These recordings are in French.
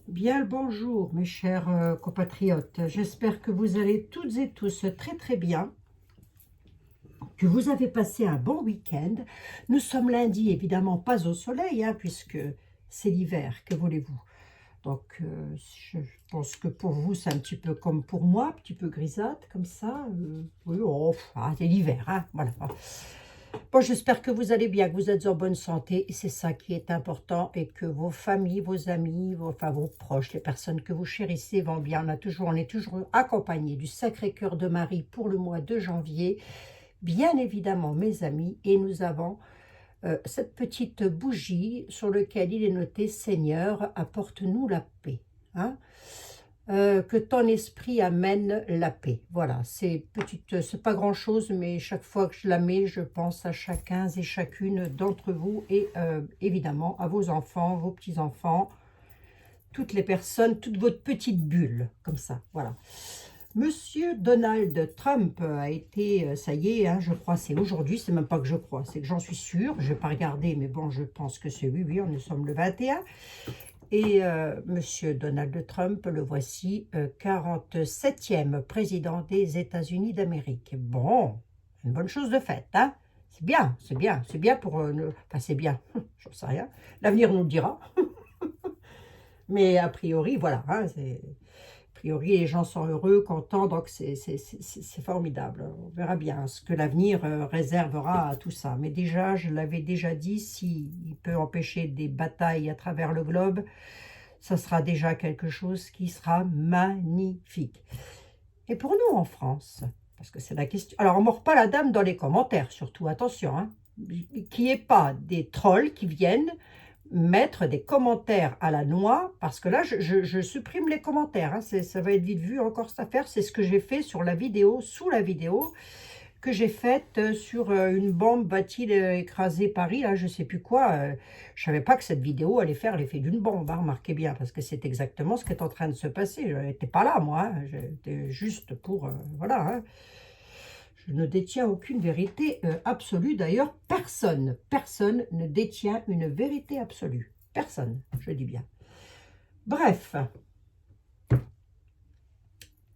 Bien le bonjour, mes chers compatriotes. J'espère que vous allez toutes et tous très très bien, que vous avez passé un bon week-end. Nous sommes lundi, évidemment pas au soleil, hein, puisque c'est l'hiver, que voulez-vous. Donc, je pense que pour vous, c'est un petit peu comme pour moi, un petit peu grisâtre, comme ça. Oui, oh, c'est l'hiver, hein, voilà. Bon, j'espère que vous allez bien, que vous êtes en bonne santé, et c'est ça qui est important, et que vos familles, vos amis, enfin vos proches, les personnes que vous chérissez vont bien. On est toujours accompagné du Sacré-Cœur de Marie pour le mois de janvier, bien évidemment, mes amis, et nous avons cette petite bougie sur laquelle il est noté « Seigneur, apporte-nous la paix hein ». Que ton esprit amène la paix. Voilà, c'est pas grand-chose, mais chaque fois que je la mets, je pense à chacun et chacune d'entre vous et évidemment à vos enfants, vos petits-enfants, toutes les personnes, toute votre petite bulle, comme ça, voilà. Monsieur Donald Trump a été, ça y est, hein, je crois, c'est aujourd'hui, c'est même pas que je crois, c'est que j'en suis sûre, je vais pas regarder, mais bon, je pense que c'est oui, nous sommes le 21. Et Monsieur Donald Trump, le voici, 47e président des États-Unis d'Amérique. Bon, une bonne chose de faite, hein? C'est bien pour... Enfin, c'est bien, j'en sais rien. L'avenir nous le dira. Mais a priori, voilà, hein, a priori, les gens sont heureux, contents, donc c'est formidable. On verra bien ce que l'avenir réservera à tout ça. Mais déjà, je l'avais déjà dit, s'il peut empêcher des batailles à travers le globe, ça sera déjà quelque chose qui sera magnifique. Et pour nous en France, parce que c'est la question... Alors, on ne mord pas la dame dans les commentaires, surtout, attention, hein, qu'il n'y ait pas des trolls qui viennent mettre des commentaires à la noix, parce que là, je supprime les commentaires. Hein, ça va être vite vu encore cette affaire. C'est ce que j'ai fait sur la vidéo, sous la vidéo, que j'ai faite sur une bombe va-t-il écraser Paris, là, je sais plus quoi. Je savais pas que cette vidéo allait faire l'effet d'une bombe, hein, remarquez bien, parce que c'est exactement ce qui est en train de se passer. Je n'étais pas là, moi, hein, j'étais juste pour... voilà, hein. Je ne détiens aucune vérité absolue. D'ailleurs, personne ne détient une vérité absolue. Personne, je dis bien. Bref,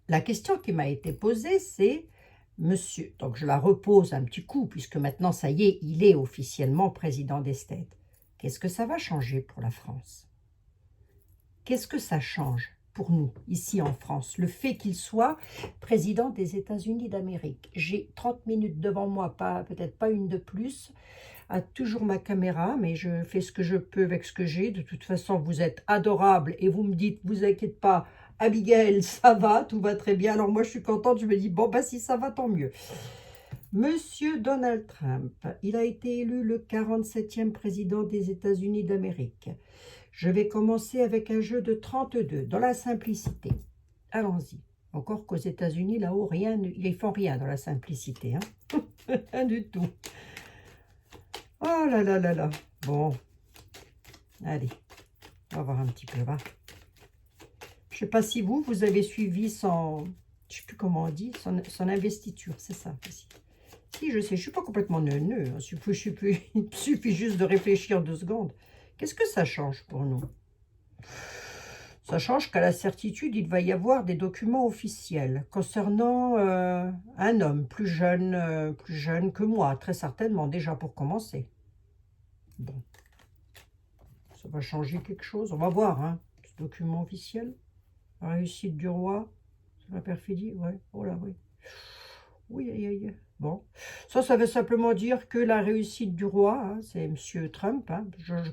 la question qui m'a été posée, c'est... Monsieur, donc je la repose un petit coup, puisque maintenant, ça y est, il est officiellement président des States. Qu'est-ce que ça va changer pour la France? Qu'est-ce que ça change pour nous, ici en France, le fait qu'il soit président des États-Unis d'Amérique? J'ai 30 minutes devant moi, peut-être pas une de plus, à toujours ma caméra, mais je fais ce que je peux avec ce que j'ai. De toute façon, vous êtes adorable et vous me dites, vous inquiétez pas, Abigail, ça va, tout va très bien. Alors moi, je suis contente, je me dis, bon, bah si ça va, tant mieux. Monsieur Donald Trump, il a été élu le 47e président des États-Unis d'Amérique. Je vais commencer avec un jeu de 32, dans la simplicité. Allons-y. Encore qu'aux États-Unis, là-haut, rien, ils font rien dans la simplicité. Hein. Rien du tout. Oh là là là là. Bon. Allez. On va voir un petit peu, va. Je ne sais pas si vous avez suivi son... Je ne sais plus comment on dit. Son investiture, c'est ça. Si, je sais. Je ne suis pas complètement neuneux. Hein. Il suffit juste de réfléchir 2 secondes. Qu'est-ce que ça change pour nous? Ça change qu'à la certitude, il va y avoir des documents officiels concernant un homme plus jeune que moi, très certainement, déjà pour commencer. Bon, ça va changer quelque chose, on va voir, hein. Ce document officiel, la réussite du roi, la perfidie, ouais, oh là, oui. Oui, aïe, aïe. Bon, ça veut simplement dire que la réussite du roi, hein, c'est M. Trump, hein,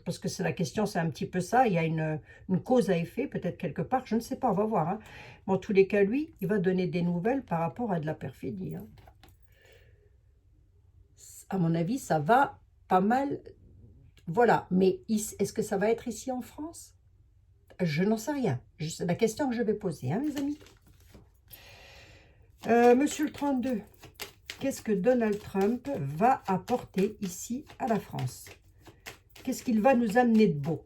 parce que c'est la question, c'est un petit peu ça, il y a une cause à effet, peut-être quelque part, je ne sais pas, on va voir. Hein. Mais en tous les cas, lui, il va donner des nouvelles par rapport à de la perfidie. Hein. À mon avis, ça va pas mal, voilà, mais est-ce que ça va être ici en France? Je n'en sais rien, c'est la question que je vais poser, hein, mes amis. Monsieur le 32. Qu'est-ce que Donald Trump va apporter ici à la France? Qu'est-ce qu'il va nous amener de beau?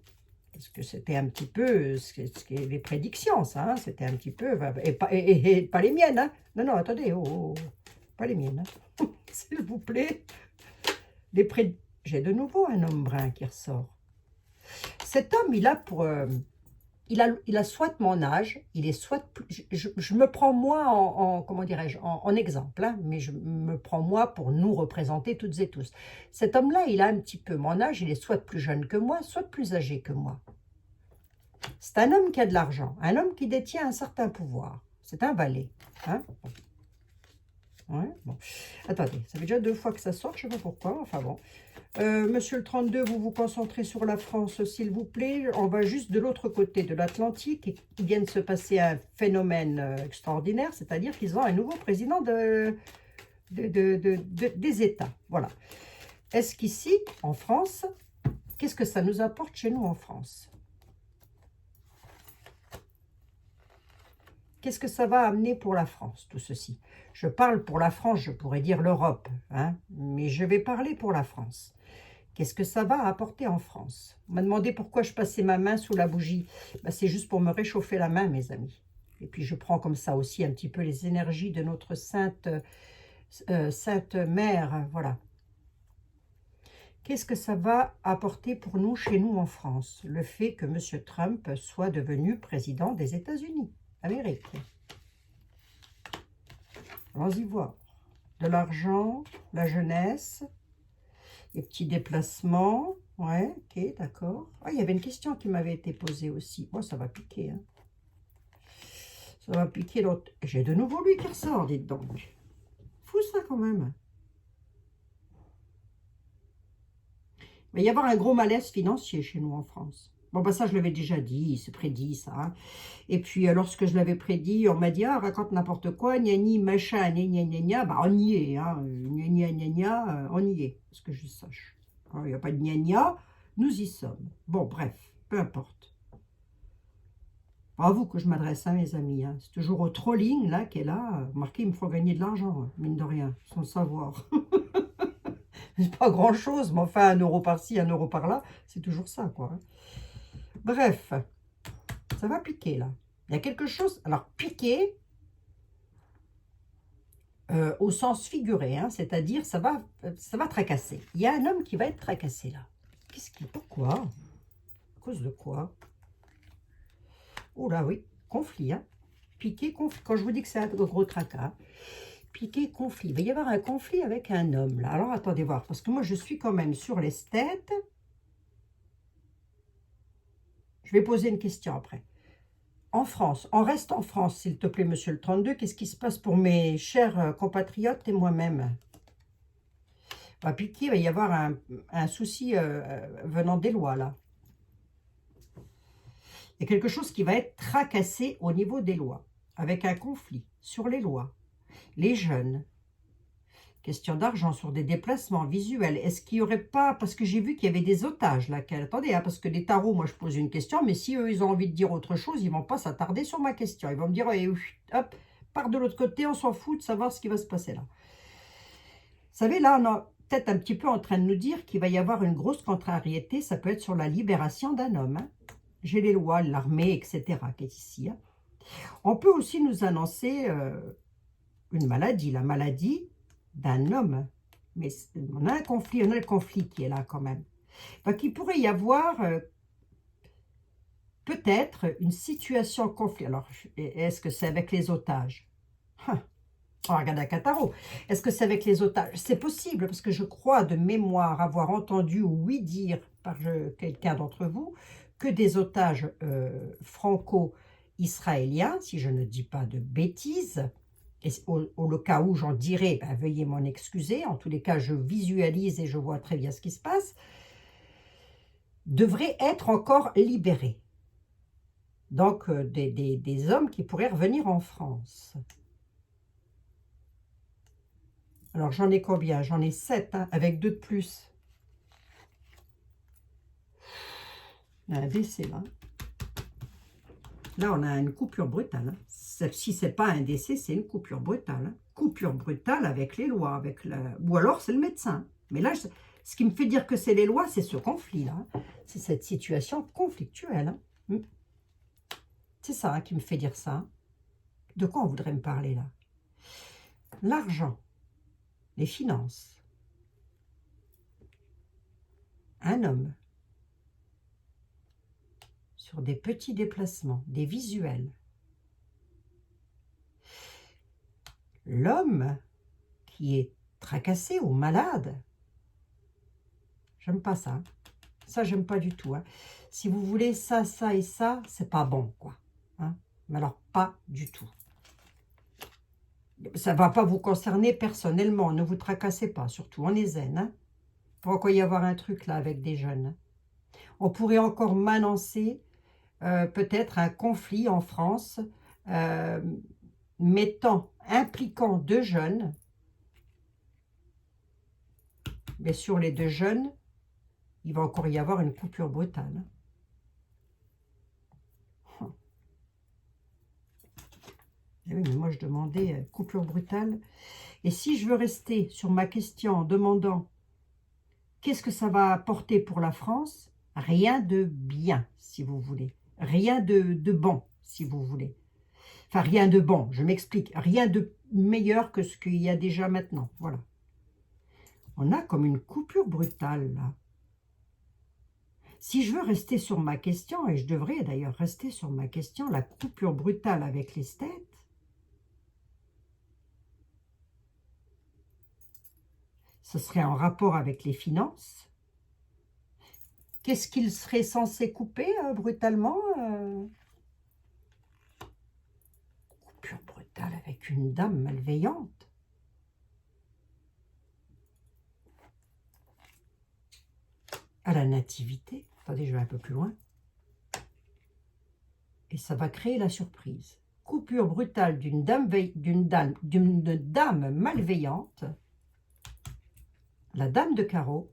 Parce que c'était un petit peu ce qui est les prédictions, ça. Hein, c'était un petit peu... Et pas les miennes. Hein. Non, attendez. Oh, pas les miennes. Hein. S'il vous plaît. J'ai de nouveau un homme brun qui ressort. Cet homme, il a pour il a soit mon âge, il est soit je me prends moi comment dirais-je, en exemple, hein, mais je me prends moi pour nous représenter toutes et tous. Cet homme-là, il a un petit peu mon âge, il est soit plus jeune que moi, soit plus âgé que moi. C'est un homme qui a de l'argent, un homme qui détient un certain pouvoir. C'est un valet. Hein? Ouais, bon. Attendez, ça fait déjà 2 fois que ça sort, je ne sais pas pourquoi, enfin bon. Monsieur le 32, vous vous concentrez sur la France, s'il vous plaît. On va juste de l'autre côté de l'Atlantique. Il vient de se passer un phénomène extraordinaire, c'est-à-dire qu'ils ont un nouveau président des États. Voilà. Est-ce qu'ici, en France, qu'est-ce que ça nous apporte chez nous en France? Qu'est-ce que ça va amener pour la France, tout ceci? Je parle pour la France, je pourrais dire l'Europe, hein, mais je vais parler pour la France. Qu'est-ce que ça va apporter en France? On m'a demandé pourquoi je passais ma main sous la bougie. Ben, c'est juste pour me réchauffer la main, mes amis. Et puis je prends comme ça aussi un petit peu les énergies de notre sainte mère, voilà. Qu'est-ce que ça va apporter pour nous, chez nous en France? Le fait que M. Trump soit devenu président des États-Unis d'Amérique. Allons-y voir. De l'argent, la jeunesse, les petits déplacements. Ouais, ok, d'accord. Ah, il y avait une question qui m'avait été posée aussi. Bon, ça va piquer. Hein. Ça va piquer l'autre. J'ai de nouveau lui qui ressort, dites donc. Fou ça quand même. Il va y avoir un gros malaise financier chez nous en France. Bon, bah ça, je l'avais déjà dit, c'est prédit, ça. Hein. Et puis, lorsque je l'avais prédit, on m'a dit, ah, raconte n'importe quoi, gna gna, machin, gna gna gna gna, bah on y est, hein, gna gna gna gna, on y est, parce que je sache. Il n'y a pas de gna gna, nous y sommes. Bon, bref, peu importe. Bravo que je m'adresse à mes amis, hein. C'est toujours au trolling, là, qui est là. Marqué, il me faut gagner de l'argent, hein, mine de rien, sans le savoir. C'est pas grand-chose, mais enfin, 1 euro par-ci, 1 euro par-là, c'est toujours ça, quoi. Hein. Bref, ça va piquer, là. Il y a quelque chose... Alors, piquer, au sens figuré, hein, c'est-à-dire, ça va tracasser. Il y a un homme qui va être tracassé, là. Pourquoi? À cause de quoi? Oh là, oui, conflit, hein. Piquer, conflit. Quand je vous dis que c'est un gros tracas, piquer, conflit. Il va y avoir un conflit avec un homme, là. Alors, attendez voir, parce que moi, je suis quand même sur l'esthète. Je vais poser une question après. En France, on reste en France, s'il te plaît, monsieur le 32. Qu'est-ce qui se passe pour mes chers compatriotes et moi-même? Va piquer, il va y avoir un souci venant des lois, là. Il y a quelque chose qui va être tracassé au niveau des lois, avec un conflit sur les lois. Les jeunes, question d'argent sur des déplacements visuels. Est-ce qu'il n'y aurait pas, parce que j'ai vu qu'il y avait des otages là, attendez, hein, parce que les tarots, moi je pose une question, mais si eux ils ont envie de dire autre chose, ils ne vont pas s'attarder sur ma question. Ils vont me dire, hey, hop, part de l'autre côté, on s'en fout de savoir ce qui va se passer là. Vous savez, là, on est peut-être un petit peu en train de nous dire qu'il va y avoir une grosse contrariété, ça peut être sur la libération d'un homme. Hein. J'ai les lois, l'armée, etc. qui est ici. Hein. On peut aussi nous annoncer une maladie, la maladie d'un homme. Mais on a un conflit, on a le conflit qui est là quand même. Donc il pourrait y avoir peut-être une situation conflit. Alors, est-ce que c'est avec les otages? On regarde un cataro. Est-ce que c'est avec les otages? C'est possible, parce que je crois de mémoire avoir entendu, oui dire par quelqu'un d'entre vous, que des otages franco-israéliens, si je ne dis pas de bêtises, et au cas où j'en dirais, ben, veuillez m'en excuser, en tous les cas je visualise et je vois très bien ce qui se passe, devraient être encore libérés. Donc des hommes qui pourraient revenir en France. Alors j'en ai combien? J'en ai 7, hein, avec 2 de plus. Il y a un décès là. Là, on a une coupure brutale. Hein. Si ce n'est pas un décès, c'est une coupure brutale. Hein. Coupure brutale avec les lois. Ou alors, c'est le médecin. Mais là, ce qui me fait dire que c'est les lois, c'est ce conflit-là. Hein. C'est cette situation conflictuelle. Hein. C'est ça hein, qui me fait dire ça. Hein. De quoi on voudrait me parler là? L'argent, les finances. Un homme. sur des petits déplacements, des visuels. L'homme qui est tracassé ou malade, j'aime pas ça. Ça, j'aime pas du tout. Hein. Si vous voulez ça, ça et ça, c'est pas bon, quoi. Hein. Mais alors, pas du tout. Ça ne va pas vous concerner personnellement. Ne vous tracassez pas, surtout. On est zen. Hein. Pourquoi y avoir un truc là avec des jeunes? On pourrait encore m'annoncer peut-être un conflit en France impliquant deux jeunes. Mais sur les deux jeunes, il va encore y avoir une coupure brutale. Et oui, mais moi je demandais coupure brutale. Et si je veux rester sur ma question en demandant qu'est-ce que ça va apporter pour la France? Rien de bien, si vous voulez. Rien de bon, si vous voulez. Enfin, rien de bon, je m'explique. Rien de meilleur que ce qu'il y a déjà maintenant. Voilà. On a comme une coupure brutale, là. Si je veux rester sur ma question, et je devrais d'ailleurs rester sur ma question, la coupure brutale avec l'esthète, ce serait en rapport avec les finances. Qu'est-ce qu'il serait censé couper brutalement Coupure brutale avec une dame malveillante. À la nativité. Attendez, je vais un peu plus loin. Et ça va créer la surprise. Coupure brutale d'une dame malveillante. La dame de carreau.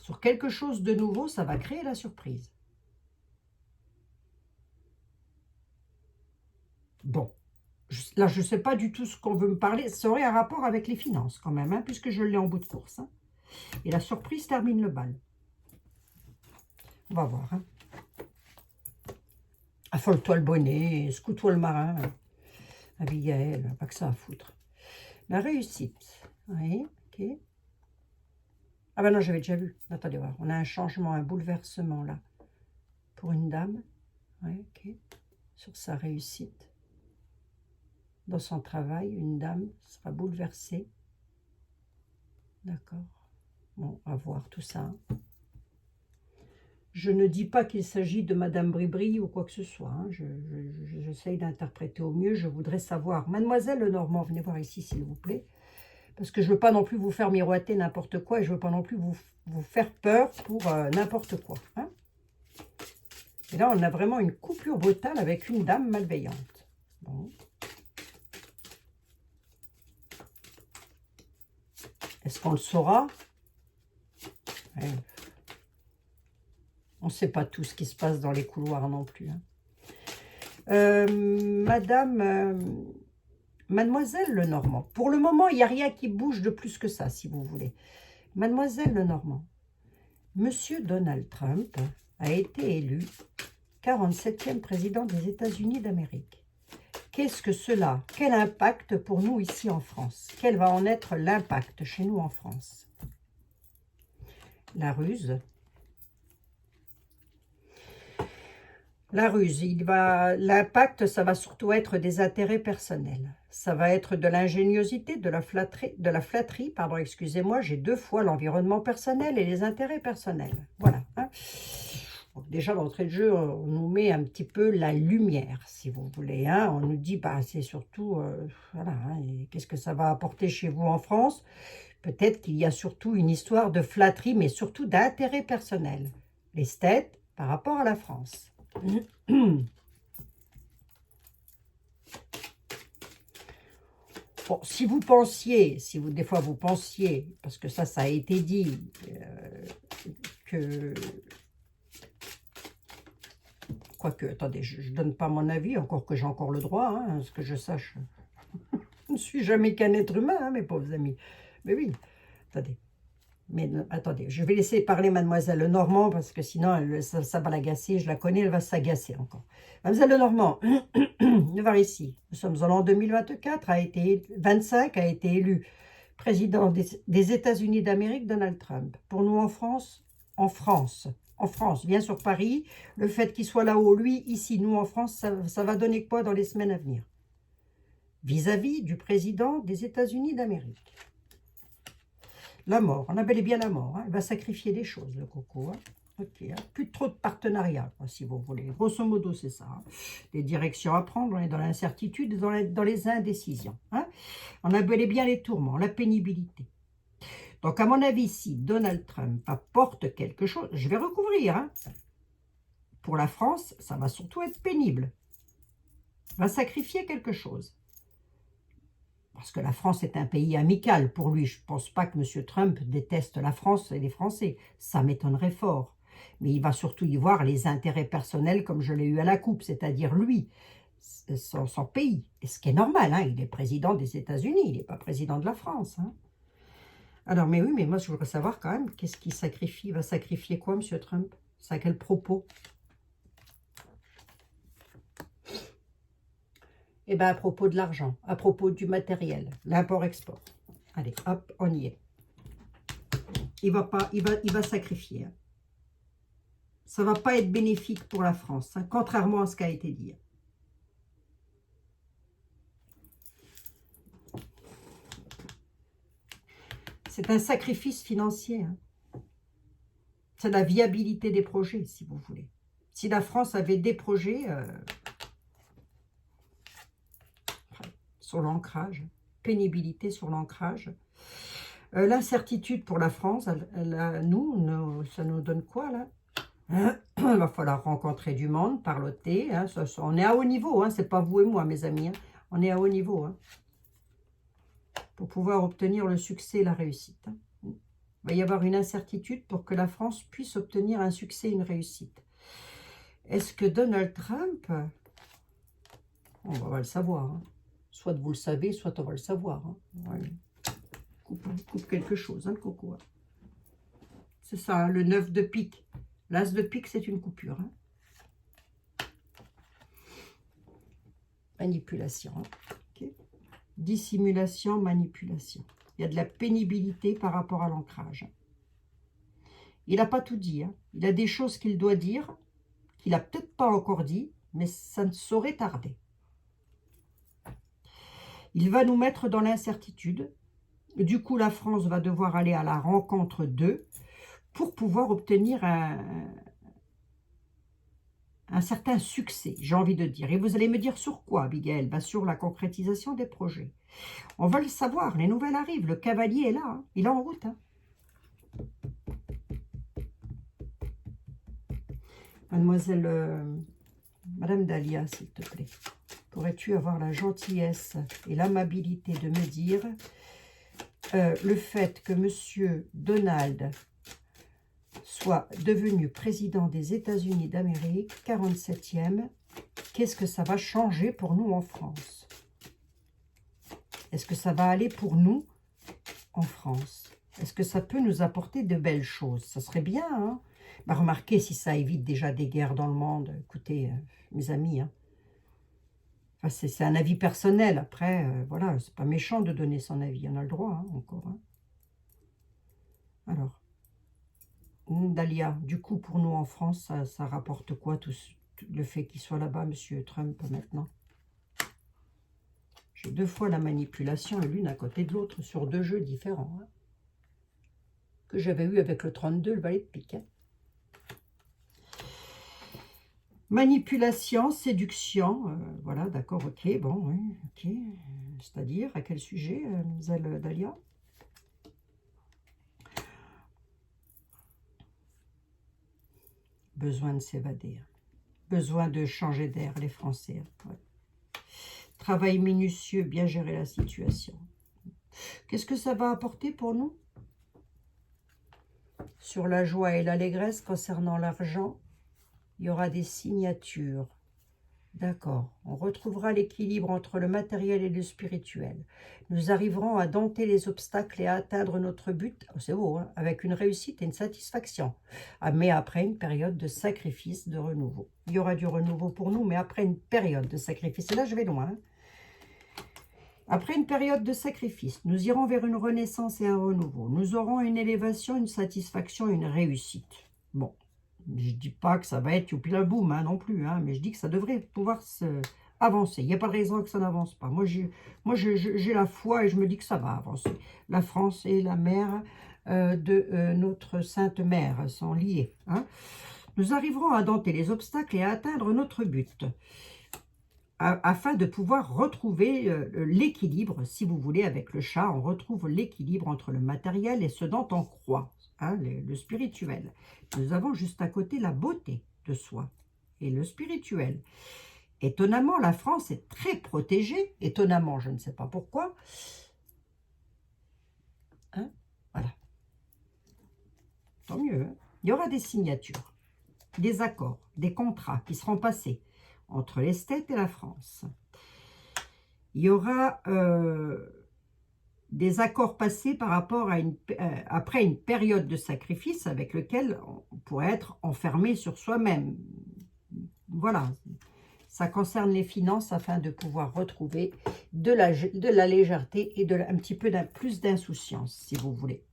Sur quelque chose de nouveau, ça va créer la surprise. Bon. Là, je ne sais pas du tout ce qu'on veut me parler. Ça aurait un rapport avec les finances quand même, hein, puisque je l'ai en bout de course. Hein. Et la surprise termine le bal. On va voir. Hein. Affole-toi le bonnet, secoue-toi le marin. Abigail, pas que ça à foutre. La réussite. Oui, ok. Ah ben non, j'avais déjà vu. Attendez voir. On a un changement, un bouleversement là. Pour une dame. Oui, ok. Sur sa réussite. Dans son travail, une dame sera bouleversée. D'accord. Bon, à voir tout ça. Hein. Je ne dis pas qu'il s'agit de Madame Bribri ou quoi que ce soit. Hein. J'essaye d'interpréter au mieux. Je voudrais savoir. Mademoiselle Lenormand, venez voir ici, s'il vous plaît. Parce que je ne veux pas non plus vous faire miroiter n'importe quoi. Et je ne veux pas non plus vous faire peur pour n'importe quoi. Hein. Et là, on a vraiment une coupure brutale avec une dame malveillante. Bon. Est-ce qu'on le saura? Ouais. On ne sait pas tout ce qui se passe dans les couloirs non plus. Hein. Mademoiselle Lenormand, pour le moment, il n'y a rien qui bouge de plus que ça, si vous voulez. Mademoiselle Lenormand, Monsieur Donald Trump a été élu 47e président des États-Unis d'Amérique. Qu'est-ce que cela? Quel impact pour nous ici en France? Quel va en être l'impact chez nous en France? La ruse. La ruse, l'impact, ça va surtout être des intérêts personnels. Ça va être de l'ingéniosité, de la flatterie, pardon, excusez-moi, j'ai deux fois l'environnement personnel et les intérêts personnels. Voilà. Hein. Donc déjà, d'entrée de jeu, on nous met un petit peu la lumière, si vous voulez. Hein. On nous dit, bah, c'est surtout, voilà, hein, qu'est-ce que ça va apporter chez vous en France? Peut-être qu'il y a surtout une histoire de flatterie, mais surtout d'intérêt personnel. L'esthète par rapport à la France. Bon, si vous pensiez, des fois vous pensiez, parce que ça a été dit, que... Quoique, attendez, je ne donne pas mon avis, encore que j'ai encore le droit, hein, ce que je sache. Je ne suis jamais qu'un être humain, hein, mes pauvres amis. Mais oui, attendez. Mais attendez, je vais laisser parler Mademoiselle Lenormand, parce que sinon, ça va l'agacer. Je la connais, elle va s'agacer encore. Mademoiselle Lenormand, venez voir ici. Nous sommes en l'an 2024, 25 a été élu président des États-Unis d'Amérique, Donald Trump. Pour nous en France, en France, vient sur Paris. Le fait qu'il soit là-haut, lui, ici, nous en France, ça va donner quoi dans les semaines à venir? Vis-à-vis du président des États-Unis d'Amérique. La mort, on a bel et bien la mort. Hein. Il va sacrifier des choses, le coco. Hein. Ok, hein. Plus trop de partenariat, quoi, si vous voulez. Grosso modo, c'est ça. Hein. Des directions à prendre, on est dans l'incertitude, dans les indécisions. Hein. On a bel et bien les tourments, la pénibilité. Donc, à mon avis, si Donald Trump apporte quelque chose, je vais recouvrir. Hein. Pour la France, ça va surtout être pénible. Il va sacrifier quelque chose. Parce que la France est un pays amical pour lui. Je ne pense pas que M. Trump déteste la France et les Français. Ça m'étonnerait fort. Mais il va surtout y voir les intérêts personnels comme je l'ai eu à la coupe, c'est-à-dire lui, son pays. Et ce qui est normal, hein, il est président des États-Unis, il n'est pas président de la France. Hein. Alors, mais oui, mais moi, je voudrais savoir quand même, qu'est-ce qu'il sacrifie? Il va sacrifier quoi, M. Trump? C'est à quel propos? Eh bien, à propos de l'argent, à propos du matériel, l'import-export. Allez, hop, on y est. Il va sacrifier. Hein. Ça ne va pas être bénéfique pour la France, hein, contrairement à ce qui a été dit. C'est un sacrifice financier. Hein. C'est la viabilité des projets, si vous voulez. Si la France avait des projets sur l'ancrage, pénibilité sur l'ancrage, l'incertitude pour la France, nous, ça nous donne quoi, là? Il va falloir rencontrer du monde, parloter. Hein, on est à haut niveau, hein, c'est pas vous et moi, mes amis. Hein, on est à haut niveau. Hein, pour pouvoir obtenir le succès et la réussite. Hein. Il va y avoir une incertitude pour que la France puisse obtenir un succès et une réussite. Est-ce que Donald Trump... On va le savoir. Hein. Soit vous le savez, soit on va le savoir. Hein. Ouais. Coupe quelque chose, hein, le coco. Hein. C'est ça, hein, le 9 de pique. L'as de pique, c'est une coupure. Hein. Manipulation. Hein. Okay. Dissimulation, manipulation. Il y a de la pénibilité par rapport à l'ancrage. Il n'a pas tout dit. Hein. Il a des choses qu'il doit dire, qu'il n'a peut-être pas encore dit, mais ça ne saurait tarder. Il va nous mettre dans l'incertitude. Du coup, la France va devoir aller à la rencontre d'eux pour pouvoir obtenir un certain succès, j'ai envie de dire. Et vous allez me dire sur quoi, Abigail? Ben, sur la concrétisation des projets. On va le savoir, les nouvelles arrivent, le cavalier est là, hein. Il est en route. Hein. Mademoiselle, Madame Dahlia, s'il te plaît, pourrais-tu avoir la gentillesse et l'amabilité de me dire le fait que M. Donald soit devenu président des États-Unis d'Amérique, 47e, qu'est-ce que ça va changer pour nous en France? Est-ce que ça va aller pour nous en France? Est-ce que ça peut nous apporter de belles choses? Ça serait bien, hein? Bah, remarquez, si ça évite déjà des guerres dans le monde, écoutez, mes amis, hein. Enfin, c'est un avis personnel, après, voilà, c'est pas méchant de donner son avis, on a le droit, hein, encore. Hein. Alors, Dahlia, du coup, pour nous en France, ça rapporte quoi, tout le fait qu'il soit là-bas, M. Trump, maintenant? J'ai 2 fois la manipulation, et l'une à côté de l'autre, sur 2 jeux différents, hein, que j'avais eu avec le 32, le valet de pique. Hein. Manipulation, séduction, voilà, d'accord, ok, bon, oui, ok. C'est-à-dire, à quel sujet, mademoiselle Dahlia? Besoin de s'évader, besoin de changer d'air, les Français. Ouais. Travail minutieux, bien gérer la situation. Qu'est-ce que ça va apporter pour nous? Sur la joie et l'allégresse concernant l'argent, il y aura des signatures. D'accord. On retrouvera l'équilibre entre le matériel et le spirituel. Nous arriverons à dompter les obstacles et à atteindre notre but, oh, c'est beau, hein, avec une réussite et une satisfaction. Ah, mais après une période de sacrifice, de renouveau. Il y aura du renouveau pour nous, mais après une période de sacrifice. Et là, je vais loin. Hein. Après une période de sacrifice, nous irons vers une renaissance et un renouveau. Nous aurons une élévation, une satisfaction, une réussite. Bon. Je dis pas que ça va être youpi la boum hein, non plus, hein, mais je dis que ça devrait pouvoir avancer. Il n'y a pas de raison que ça n'avance pas. Moi, j'ai la foi et je me dis que ça va avancer. La France et la mère de notre Sainte Mère sont liées. Hein. Nous arriverons à dompter les obstacles et à atteindre notre but, afin de pouvoir retrouver l'équilibre, si vous voulez, avec le chat, on retrouve l'équilibre entre le matériel et ce dont on croit, hein, le spirituel. Nous avons juste à côté la beauté de soi et le spirituel. Étonnamment, la France est très protégée, étonnamment, je ne sais pas pourquoi. Hein, voilà. Tant mieux. Hein. Il y aura des signatures, des accords, des contrats qui seront passés entre l'esthète et la France. Il y aura des accords passés par rapport à après une période de sacrifice avec lequel on pourrait être enfermé sur soi-même. Voilà, ça concerne les finances afin de pouvoir retrouver de la légèreté et un petit peu plus d'insouciance, si vous voulez.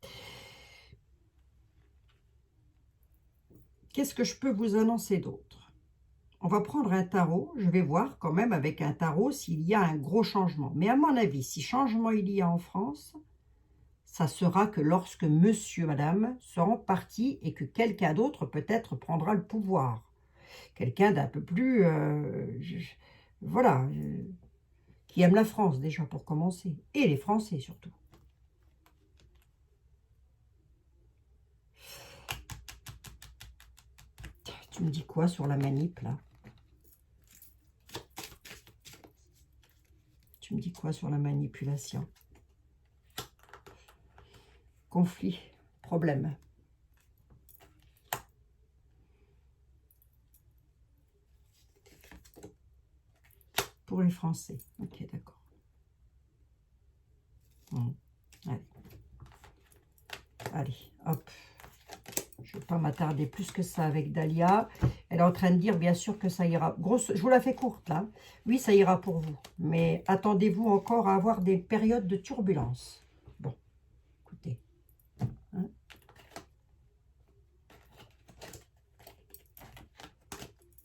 Qu'est-ce que je peux vous annoncer d'autre? On va prendre un tarot, je vais voir quand même avec un tarot s'il y a un gros changement. Mais à mon avis, si changement il y a en France, ça sera que lorsque monsieur, madame seront partis et que quelqu'un d'autre peut-être prendra le pouvoir. Quelqu'un d'un peu plus, voilà, qui aime la France déjà pour commencer, et les Français surtout. Tu me dis quoi sur la manip, là? Tu me dis quoi sur la manipulation? Conflit, problème. Pour les Français. Ok, d'accord. Allez. Allez, hop. Je ne vais pas m'attarder plus que ça avec Dahlia. Elle est en train de dire, bien sûr, que ça ira. Grosse, je vous la fais courte, là. Oui, ça ira pour vous. Mais attendez-vous encore à avoir des périodes de turbulence. Bon, écoutez. Hein?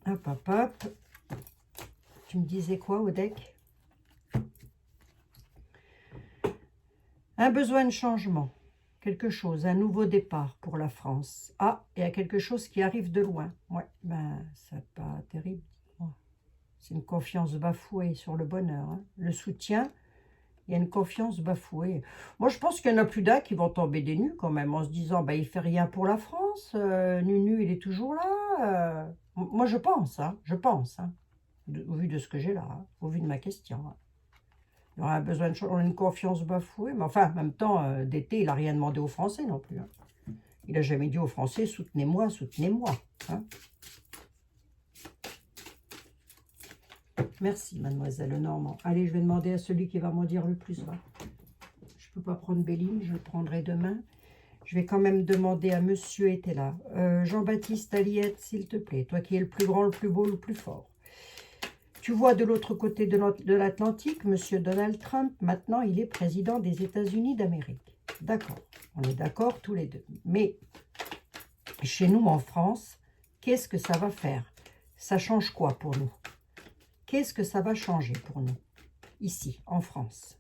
Hop, hop, hop. Tu me disais quoi, Odek? Un besoin de changement. Quelque chose, un nouveau départ pour la France. Ah, il y a quelque chose qui arrive de loin. Ouais, ben, c'est pas terrible. C'est une confiance bafouée sur le bonheur. Hein. Le soutien, il y a une confiance bafouée. Moi, je pense qu'il y en a plus d'un qui vont tomber des nues quand même, en se disant, ben, il fait rien pour la France. Nunu, il est toujours là. Moi, je pense, hein, hein, au vu de ce que j'ai là, hein, au vu de ma question. Hein. Il aura besoin de changer, une confiance bafouée. Mais enfin, en même temps, d'été, il n'a rien demandé aux Français non plus. Hein. Il n'a jamais dit aux Français, soutenez-moi, soutenez-moi. Hein. Merci, mademoiselle Normand. Allez, je vais demander à celui qui va m'en dire le plus bas. Je ne peux pas prendre Béline, je le prendrai demain. Je vais quand même demander à monsieur était là. Jean-Baptiste Aliette, s'il te plaît. Toi qui es le plus grand, le plus beau, le plus fort. Tu vois de l'autre côté de l'Atlantique, monsieur Donald Trump, maintenant, il est président des États-Unis d'Amérique. D'accord, on est d'accord tous les deux. Mais chez nous, en France, qu'est-ce que ça va faire? Ça change quoi pour nous? Qu'est-ce que ça va changer pour nous, ici, en France?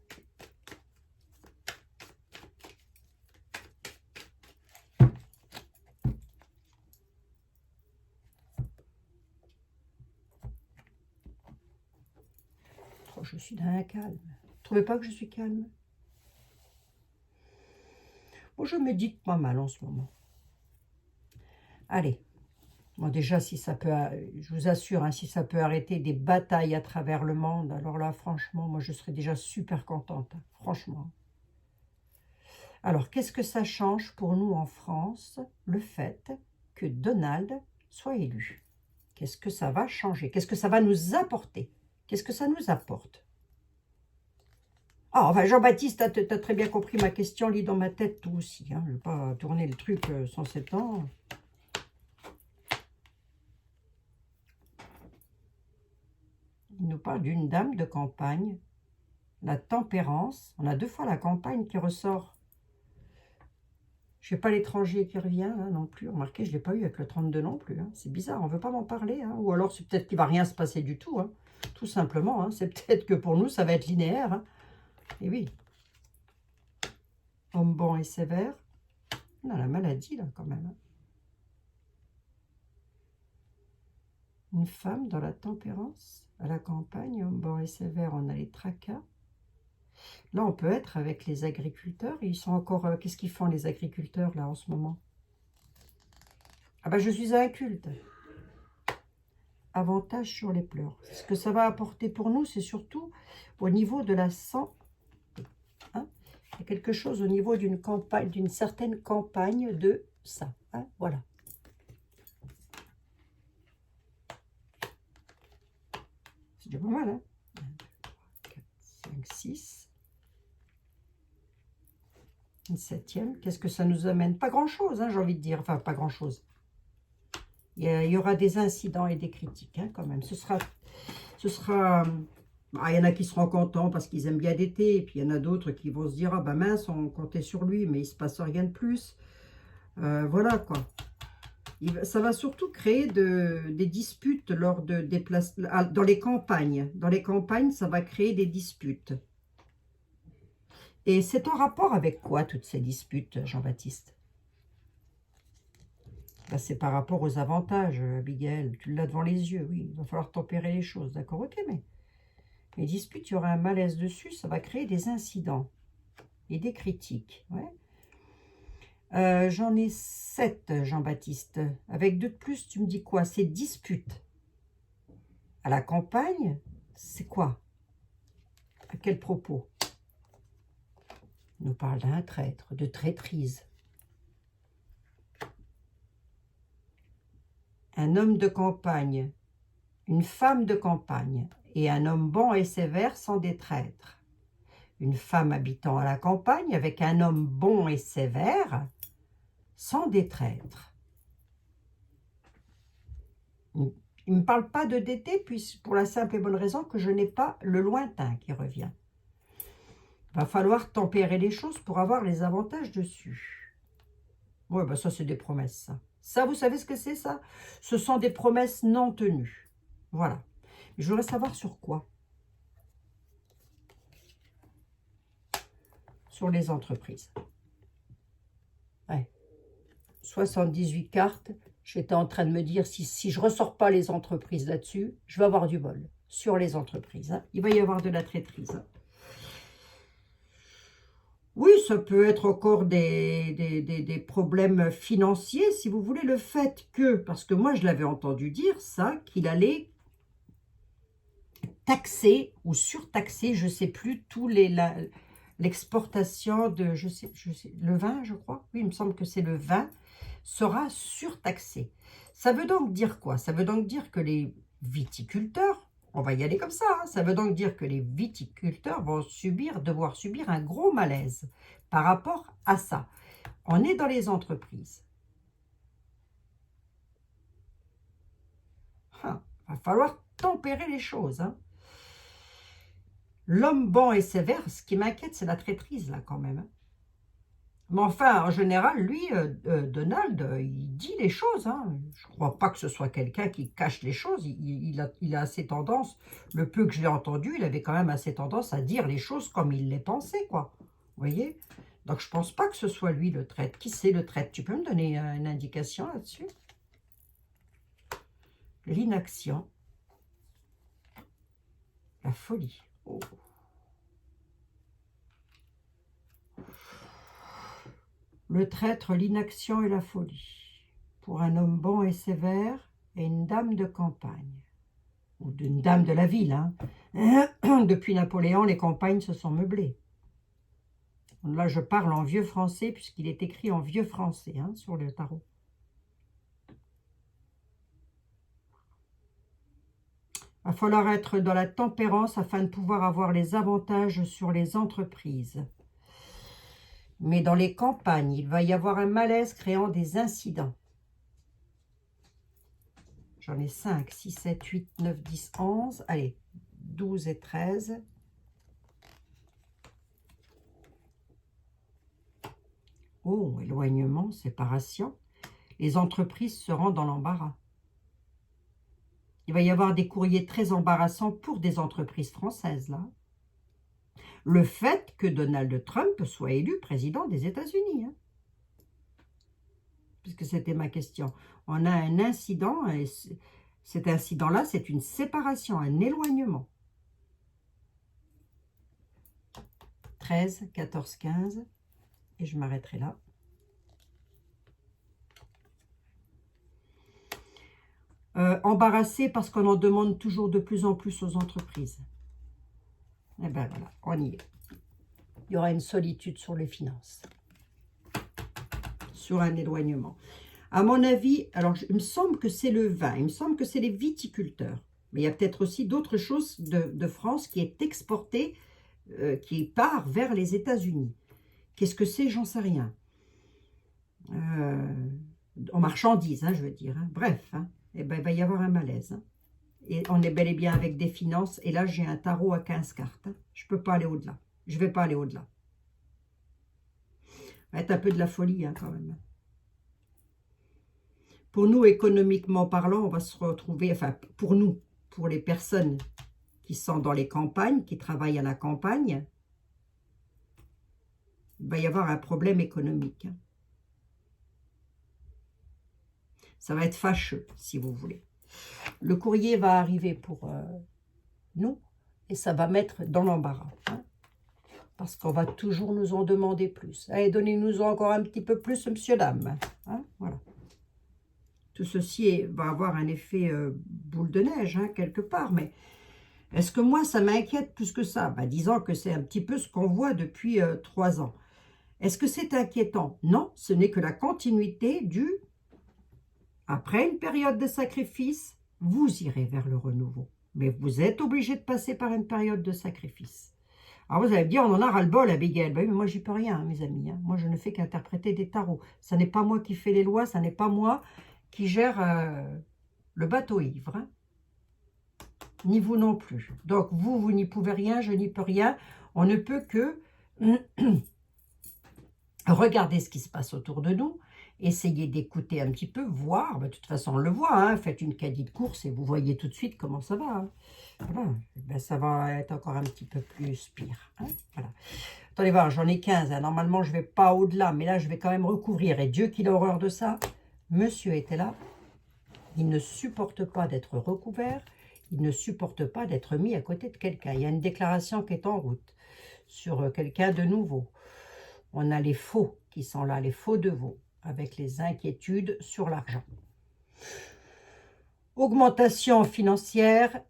Oh, je suis dans un calme. Vous ne trouvez pas que je suis calme? Bon, je médite pas mal en ce moment. Allez. Bon, déjà, si ça peut, je vous assure, hein, si ça peut arrêter des batailles à travers le monde, alors là, franchement, moi, je serais déjà super contente, hein, franchement. Alors, qu'est-ce que ça change pour nous en France, le fait que Donald soit élu? Qu'est-ce que ça va changer? Qu'est-ce que ça va nous apporter? Qu'est-ce que ça nous apporte? Ah, enfin, Jean-Baptiste, tu as très bien compris ma question, lis dans ma tête, toi aussi. Hein, je ne vais pas tourner le truc 107 ans. Il nous parle d'une dame de campagne, la tempérance. On a deux fois la campagne qui ressort. Je n'ai pas l'étranger qui revient là, non plus. Remarquez, je ne l'ai pas eu avec le 32 non plus. Hein. C'est bizarre, on ne veut pas m'en parler. Hein. Ou alors c'est peut-être qu'il ne va rien se passer du tout. Hein. Tout simplement. Hein. C'est peut-être que pour nous, ça va être linéaire. Hein. Et oui. Homme bon et sévère. On a la maladie là quand même. Hein. Une femme dans la tempérance. À la campagne, homme bon et sévère, on a les tracas. Là, on peut être avec les agriculteurs. Ils sont encore... Qu'est-ce qu'ils font, les agriculteurs, là, en ce moment? Ah ben, je suis à un culte. Avantage sur les pleurs. Ce que ça va apporter pour nous, c'est surtout au niveau de la santé. Hein? Il y a quelque chose au niveau d'une campagne, d'une certaine campagne de ça. Hein? Voilà. C'est déjà pas mal, hein? 1, 2, 3, 4, 5, 6. Une 7e. Qu'est-ce que ça nous amène? Pas grand-chose, hein, j'ai envie de dire. Enfin, pas grand-chose. Il y aura des incidents et des critiques, hein, quand même. Ce sera il y en a qui seront contents parce qu'ils aiment bien l'été. Et puis, il y en a d'autres qui vont se dire, ah ben mince, on comptait sur lui, mais il ne se passe rien de plus. Voilà, quoi. Ça va surtout créer des disputes lors de déplacements dans les campagnes. Dans les campagnes, ça va créer des disputes. Et c'est en rapport avec quoi, toutes ces disputes, Jean-Baptiste? Ben, c'est par rapport aux avantages, Abigail. Tu l'as devant les yeux, oui. Il va falloir tempérer les choses, d'accord? Ok, mais les disputes, il y aura un malaise dessus. Ça va créer des incidents et des critiques, ouais. J'en ai 7, Jean-Baptiste. Avec 2 de plus, tu me dis quoi? C'est dispute. À la campagne, c'est quoi? À quel propos? On nous parle d'un traître, de traîtrise. Un homme de campagne, une femme de campagne et un homme bon et sévère sont des traîtres. Une femme habitant à la campagne avec un homme bon et sévère sont des traîtres. Il ne me parle pas de d'été, pour la simple et bonne raison que je n'ai pas le lointain qui revient. Il va falloir tempérer les choses pour avoir les avantages dessus. Ouais, ben ça, c'est des promesses, ça. Ça, vous savez ce que c'est, ça? Ce sont des promesses non tenues. Voilà. Je voudrais savoir sur quoi? Sur les entreprises. Ouais. 78 cartes. J'étais en train de me dire, si je ne ressors pas les entreprises là-dessus, je vais avoir du bol sur les entreprises. Hein. Il va y avoir de la traîtrise. Hein. Oui, ça peut être encore des problèmes financiers, si vous voulez. Le fait que, parce que moi je l'avais entendu dire ça, qu'il allait taxer ou surtaxer, je ne sais plus, l'exportation de, le vin, je crois. Oui, il me semble que c'est le vin, sera surtaxé. Ça veut donc dire quoi? Ça veut donc dire que les viticulteurs, on va y aller comme ça, hein, ça veut donc dire que les viticulteurs vont devoir subir un gros malaise par rapport à ça. On est dans les entreprises. Il va falloir tempérer les choses. Hein. L'homme bon et sévère, ce qui m'inquiète, c'est la traîtrise, là, quand même. Hein. Mais enfin, en général, lui, Donald, il dit les choses. Hein. Je ne crois pas que ce soit quelqu'un qui cache les choses. Il a assez tendance, le peu que je l'ai entendu, il avait quand même assez tendance à dire les choses comme il les pensait, quoi. Vous voyez? Donc, je ne pense pas que ce soit lui le traître. Qui c'est le traître? Tu peux me donner une indication là-dessus? L'inaction. La folie. Oh. Le traître, l'inaction et la folie. Pour un homme bon et sévère et une dame de campagne. Ou d'une dame de la ville. Hein. Depuis Napoléon, les campagnes se sont meublées. Là, je parle en vieux français, puisqu'il est écrit en vieux français hein, sur le tarot. Il va falloir être dans la tempérance afin de pouvoir avoir les avantages sur les entreprises. Mais dans les campagnes, il va y avoir un malaise créant des incidents. J'en ai 5, 6, 7, 8, 9, 10, 11. Allez, 12 et 13. Oh, éloignement, séparation. Les entreprises seront dans l'embarras. Il va y avoir des courriers très embarrassants pour des entreprises françaises, là. Le fait que Donald Trump soit élu président des États-Unis, hein, puisque c'était ma question. On a un incident, et cet incident-là, c'est une séparation, un éloignement. 13, 14, 15, et je m'arrêterai là. Embarrassé parce qu'on en demande toujours de plus en plus aux entreprises. Et bien voilà, on y est. Il y aura une solitude sur les finances, sur un éloignement. À mon avis, alors il me semble que c'est le vin, il me semble que c'est les viticulteurs. Mais il y a peut-être aussi d'autres choses de France qui est exportée, qui part vers les États-Unis. Qu'est-ce que c'est? J'en sais rien. En marchandises, hein, je veux dire. Hein. Bref, hein. Eh ben, il va y avoir un malaise. Hein. Et on est bel et bien avec des finances. Et là, j'ai un tarot à 15 cartes. Hein. Je ne peux pas aller au-delà. Je ne vais pas aller au-delà. Ça va être un peu de la folie, hein, quand même. Pour nous, économiquement parlant, on va se retrouver, enfin, pour nous, pour les personnes qui sont dans les campagnes, qui travaillent à la campagne, il va y avoir un problème économique. Hein. Ça va être fâcheux, si vous voulez. Le courrier va arriver pour nous et ça va mettre dans l'embarras. Hein, parce qu'on va toujours nous en demander plus. Allez, donnez-nous encore un petit peu plus, monsieur, dame. Hein, voilà. Tout ceci va avoir un effet boule de neige, hein, quelque part. Mais est-ce que moi, ça m'inquiète plus que ça? Disons que c'est un petit peu ce qu'on voit depuis 3 ans. Est-ce que c'est inquiétant? Non, ce n'est que la continuité du... Après une période de sacrifice, vous irez vers le renouveau. Mais vous êtes obligé de passer par une période de sacrifice. Alors vous allez me dire, on en a ras-le-bol, Abigail. Ben oui, mais moi, j'y peux rien, hein, mes amis. Hein. Moi, je ne fais qu'interpréter des tarots. Ce n'est pas moi qui fais les lois, ce n'est pas moi qui gère le bateau ivre. Hein. Ni vous non plus. Donc, vous n'y pouvez rien, je n'y peux rien. On ne peut que regarder ce qui se passe autour de nous. Essayez d'écouter un petit peu, voir. De toute façon, on le voit. Hein. Faites une caddie de course et vous voyez tout de suite comment ça va. Hein. Voilà. Ben, ça va être encore un petit peu plus pire. Hein. Voilà. Attendez voir, j'en ai 15. Hein. Normalement, je ne vais pas au-delà. Mais là, je vais quand même recouvrir. Et Dieu qu'il a horreur de ça. Monsieur était là. Il ne supporte pas d'être recouvert. Il ne supporte pas d'être mis à côté de quelqu'un. Il y a une déclaration qui est en route sur quelqu'un de nouveau. On a les faux qui sont là, les faux de veau, avec les inquiétudes sur l'argent. Augmentation financière,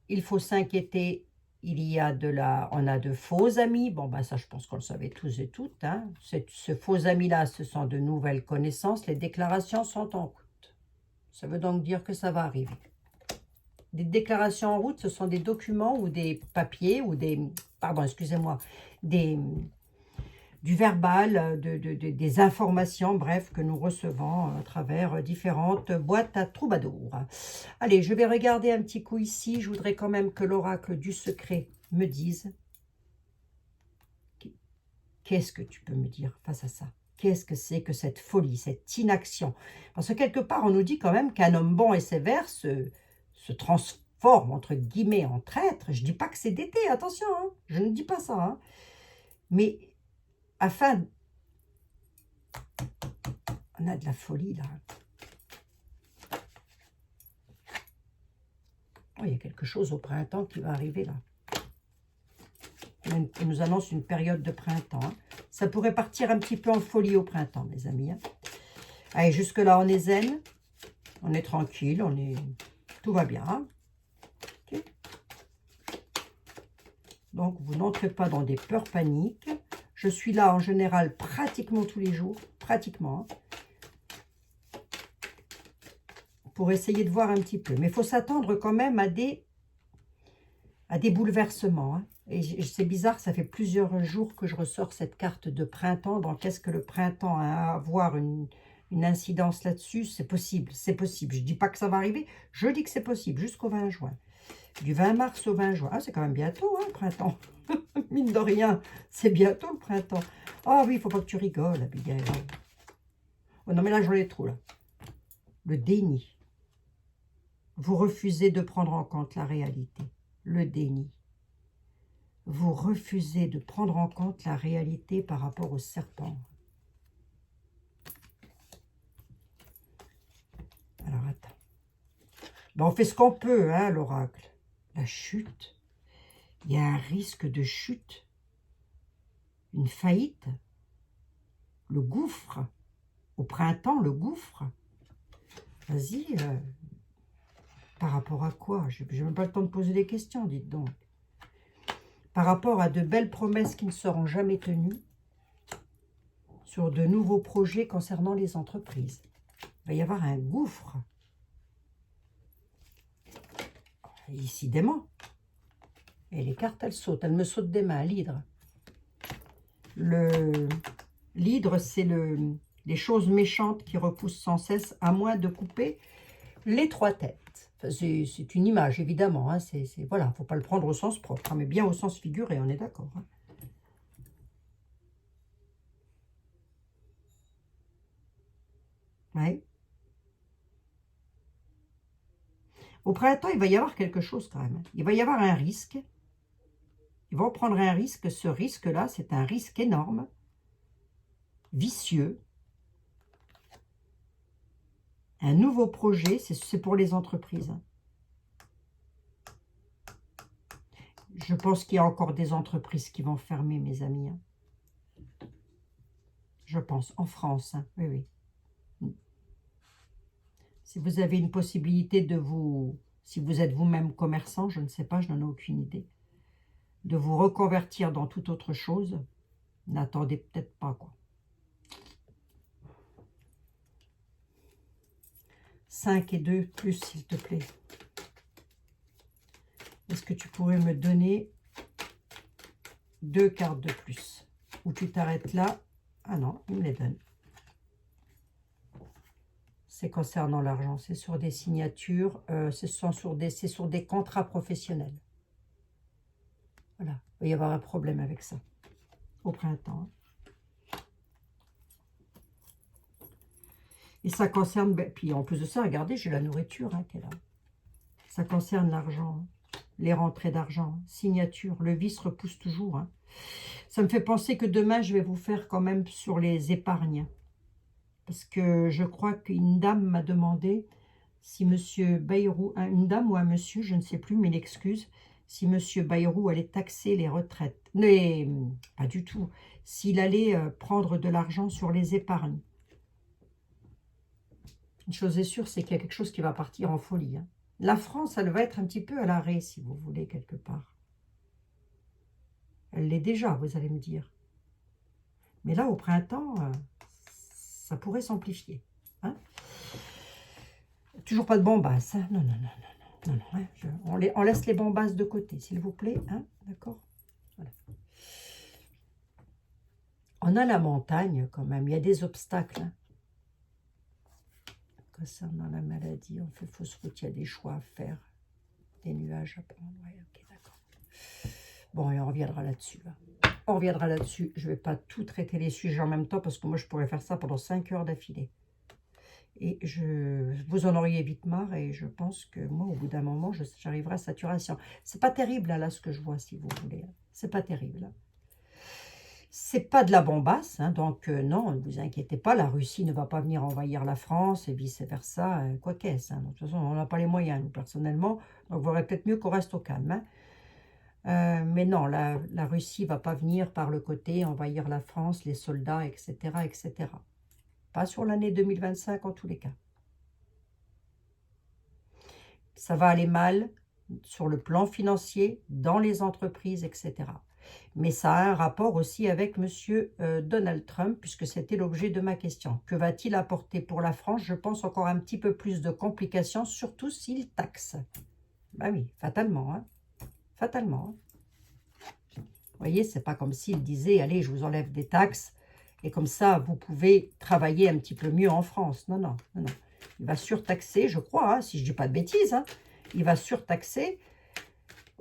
il faut s'inquiéter. On a de faux amis. Bon, ça, je pense qu'on le savait tous et toutes. Hein. Ce faux ami-là, ce sont de nouvelles connaissances. Les déclarations sont en route. Ça veut donc dire que ça va arriver. Des déclarations en route, ce sont des documents ou des papiers ou des... Pardon, excusez-moi. Du verbal, des informations, bref, que nous recevons à travers différentes boîtes à troubadours. Allez, je vais regarder un petit coup ici. Je voudrais quand même que l'oracle du secret me dise. Qu'est-ce que tu peux me dire face à ça? Qu'est-ce que c'est que cette folie, cette inaction? Parce que quelque part, on nous dit quand même qu'un homme bon et sévère se transforme, entre guillemets, en traître. Je ne dis pas que c'est d'été, attention, hein, je ne dis pas ça. Hein. Mais... afin... On a de la folie, là. Oh, il y a quelque chose au printemps qui va arriver, là. On nous annonce une période de printemps. Hein. Ça pourrait partir un petit peu en folie au printemps, mes amis. Hein. Allez, jusque-là, on est zen. On est tranquille. Tout va bien. Hein. Okay. Donc, vous n'entrez pas dans des peurs paniques. Je suis là en général pratiquement tous les jours, pratiquement, hein, pour essayer de voir un petit peu. Mais il faut s'attendre quand même à des bouleversements. Hein. Et c'est bizarre, ça fait plusieurs jours que je ressors cette carte de printemps. Donc, est-ce que le printemps a à avoir une incidence là-dessus? C'est possible, c'est possible. Je ne dis pas que ça va arriver, je dis que c'est possible, jusqu'au 20 juin. Du 20 mars au 20 juin. Ah, c'est quand même bientôt, hein, printemps. Mine de rien, c'est bientôt le printemps. Ah oui, il faut pas que tu rigoles, Abigail. Oh non, mais là, j'en ai trop, là. Le déni. Vous refusez de prendre en compte la réalité. Le déni. Vous refusez de prendre en compte la réalité par rapport au serpent. Alors, attends. Ben, on fait ce qu'on peut, hein, l'oracle. La chute. Il y a un risque de chute. Une faillite. Le gouffre. Au printemps, le gouffre. Vas-y. Par rapport à quoi? Je n'ai même pas le temps de poser des questions, dites donc. Par rapport à de belles promesses qui ne seront jamais tenues. Sur de nouveaux projets concernant les entreprises. Il va y avoir un gouffre. Décidément. Et les cartes, elles sautent. Elles me sautent des mains, l'hydre. L'hydre, c'est les choses méchantes qui repoussent sans cesse, à moins de couper les trois têtes. Enfin, c'est une image, évidemment. Hein. Voilà, il ne faut pas le prendre au sens propre, hein, mais bien au sens figuré, on est d'accord. Hein. Ouais. Au printemps, il va y avoir quelque chose quand même. Il va y avoir un risque. Ils vont prendre un risque. Ce risque-là, c'est un risque énorme, vicieux. Un nouveau projet, c'est pour les entreprises. Je pense qu'il y a encore des entreprises qui vont fermer, mes amis. Hein. Je pense, en France. Hein. Oui, oui. Si vous avez une possibilité de vous... Si vous êtes vous-même commerçant, je ne sais pas, je n'en ai aucune idée. De vous reconvertir dans toute autre chose, n'attendez peut-être pas, quoi. 5 et 2 plus, s'il te plaît. Est-ce que tu pourrais me donner 2 cartes de plus? Ou tu t'arrêtes là? Ah non, il me les donne. C'est concernant l'argent, c'est sur des signatures, c'est sur des contrats professionnels. Voilà, il va y avoir un problème avec ça, au printemps. Et ça concerne, puis en plus de ça, regardez, j'ai la nourriture qui est là. Ça concerne l'argent, les rentrées d'argent, signature, le vice repousse toujours. Hein. Ça me fait penser que demain, je vais vous faire quand même sur les épargnes. Parce que je crois qu'une dame m'a demandé si M. Bayrou, une dame ou un monsieur, je ne sais plus, mais il excuse, si M. Bayrou allait taxer les retraites. Mais pas du tout. S'il allait prendre de l'argent sur les épargnes. Une chose est sûre, c'est qu'il y a quelque chose qui va partir en folie. Hein. La France, elle va être un petit peu à l'arrêt, si vous voulez, quelque part. Elle l'est déjà, vous allez me dire. Mais là, au printemps, ça pourrait s'amplifier. Hein. Toujours pas de bombasses. Hein. Non, non, non, non, non, non hein. On laisse les bombasses de côté, s'il vous plaît. Hein. D'accord. Voilà. On a la montagne, quand même. Il y a des obstacles. Hein. Concernant la maladie, on fait fausse route, il y a des choix à faire. Des nuages à prendre. Ouais, ok, d'accord. Bon, et on reviendra là-dessus. Là. On reviendra là-dessus. Je ne vais pas tout traiter les sujets en même temps parce que moi, je pourrais faire ça pendant 5 heures d'affilée. Et vous en auriez vite marre et je pense que moi, au bout d'un moment, j'arriverai à saturation. C'est pas terrible, là, ce que je vois, si vous voulez. C'est pas terrible. C'est pas de la bombasse, hein, donc non, ne vous inquiétez pas, la Russie ne va pas venir envahir la France et vice-versa, quoi qu'est-ce. Hein. De toute façon, on n'a pas les moyens, nous, personnellement, donc il vaudrait peut-être mieux qu'on reste au calme. Hein. Mais non, la Russie ne va pas venir par le côté envahir la France, les soldats, etc., etc. Pas sur l'année 2025 en tous les cas. Ça va aller mal sur le plan financier, dans les entreprises, etc. Mais ça a un rapport aussi avec M. Donald Trump, puisque c'était l'objet de ma question. Que va-t-il apporter pour la France? Je pense encore un petit peu plus de complications, surtout s'il taxe. Ben oui, fatalement. Hein. Fatalement. Hein. Vous voyez, c'est pas comme s'il disait, allez, je vous enlève des taxes, et comme ça, vous pouvez travailler un petit peu mieux en France. Non, non, non, non. Il va surtaxer, je crois, hein, si je ne dis pas de bêtises, hein, il va surtaxer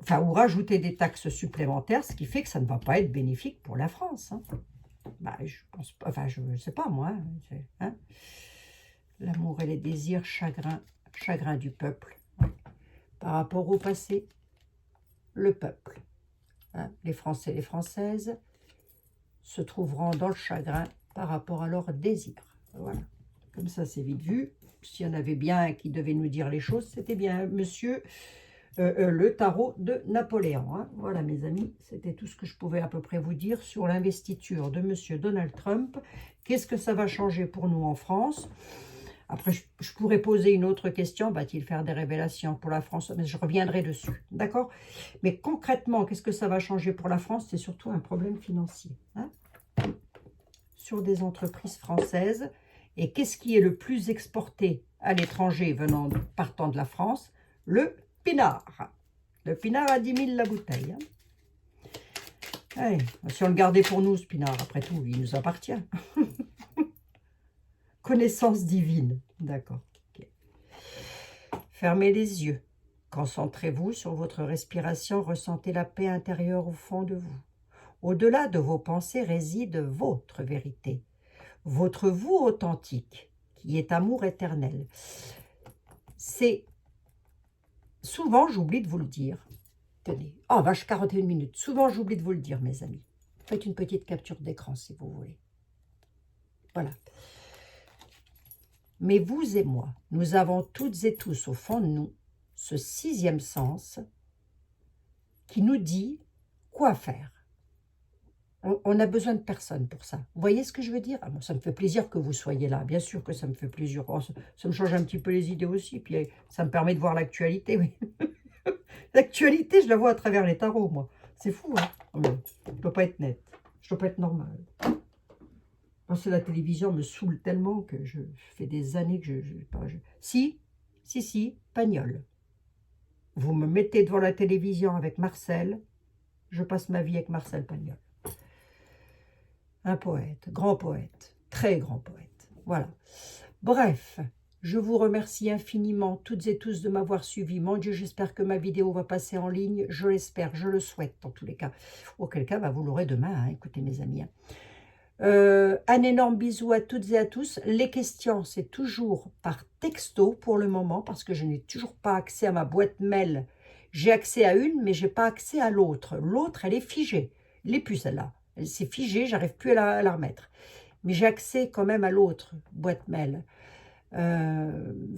enfin, ou rajouter des taxes supplémentaires, ce qui fait que ça ne va pas être bénéfique pour la France. Hein. Bah, je pense pas, enfin, je ne sais pas moi. Hein. L'amour et les désirs, chagrin du peuple. Par rapport au passé, le peuple. Hein. Les Français et les Françaises se trouveront dans le chagrin par rapport à leurs désirs. Voilà. Comme ça, c'est vite vu. S'il y en avait bien qui devait nous dire les choses, c'était bien monsieur le tarot de Napoléon. Hein. Voilà, mes amis, c'était tout ce que je pouvais à peu près vous dire sur l'investiture de monsieur Donald Trump. Qu'est-ce que ça va changer pour nous en France? Après, je pourrais poser une autre question. Va-t-il faire des révélations pour la France? Mais je reviendrai dessus, d'accord? Mais concrètement, qu'est-ce que ça va changer pour la France? C'est surtout un problème financier. Hein, sur des entreprises françaises. Et qu'est-ce qui est le plus exporté à l'étranger partant de la France? Le pinard. Le pinard à 10 000 la bouteille. Hein. Allez, si on le gardait pour nous, ce pinard, après tout, il nous appartient. Connaissance divine. D'accord. Okay. Fermez les yeux. Concentrez-vous sur votre respiration. Ressentez la paix intérieure au fond de vous. Au-delà de vos pensées réside votre vérité. Votre vous authentique, qui est amour éternel. C'est... Souvent, j'oublie de vous le dire. Tenez. Oh, vache, 41 minutes. Souvent, j'oublie de vous le dire, mes amis. Faites une petite capture d'écran, si vous voulez. Voilà. Mais vous et moi, nous avons toutes et tous au fond de nous ce sixième sens qui nous dit quoi faire. On n'a besoin de personne pour ça. Vous voyez ce que je veux dire? Ah bon, ça me fait plaisir que vous soyez là. Bien sûr que ça me fait plaisir. Oh, ça me change un petit peu les idées aussi. Puis ça me permet de voir l'actualité. Oui. L'actualité, je la vois à travers les tarots, moi. C'est fou, hein? Je ne dois pas être nette. Je ne dois pas être normale. Parce que la télévision me saoule tellement que je fais des années que Si, Pagnol. Vous me mettez devant la télévision avec Marcel, je passe ma vie avec Marcel Pagnol. Un poète, grand poète, très grand poète. Voilà. Bref, je vous remercie infiniment, toutes et tous, de m'avoir suivi. Mon Dieu, j'espère que ma vidéo va passer en ligne. Je l'espère, je le souhaite, dans tous les cas. Auquel cas, vous l'aurez demain, hein, écoutez mes amis. Un énorme bisou à toutes et à tous. Les questions, c'est toujours par texto pour le moment, parce que je n'ai toujours pas accès à ma boîte mail. J'ai accès à une, mais je n'ai pas accès à l'autre. L'autre, elle est figée. Elle n'est plus celle-là. Elle s'est figée, j'arrive plus à la remettre. Mais j'ai accès quand même à l'autre boîte mail.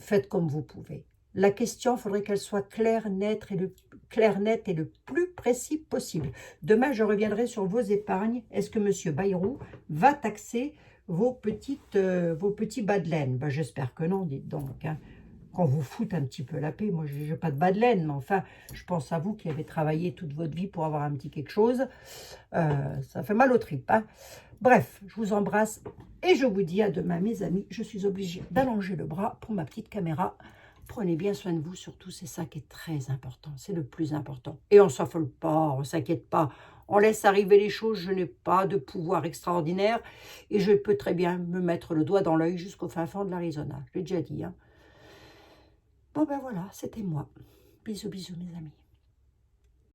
Faites comme vous pouvez. La question, il faudrait qu'elle soit claire, nette et le plus précis possible. Demain, je reviendrai sur vos épargnes. Est-ce que M. Bayrou va taxer vos petits bas de laine? Ben, j'espère que non, dites donc. Hein. Qu'on vous foute un petit peu la paix. Moi, je n'ai pas de bas de laine, mais enfin, je pense à vous qui avez travaillé toute votre vie pour avoir un petit quelque chose. Ça fait mal aux tripes. Hein. Bref, je vous embrasse et je vous dis à demain, mes amis. Je suis obligée d'allonger le bras pour ma petite caméra. Prenez bien soin de vous, surtout, c'est ça qui est très important. C'est le plus important. Et on ne s'affole pas, on ne s'inquiète pas. On laisse arriver les choses. Je n'ai pas de pouvoir extraordinaire et je peux très bien me mettre le doigt dans l'œil jusqu'au fin fond de l'Arizona. Je l'ai déjà dit. Hein. Bon ben voilà, c'était moi. Bisous, bisous mes amis.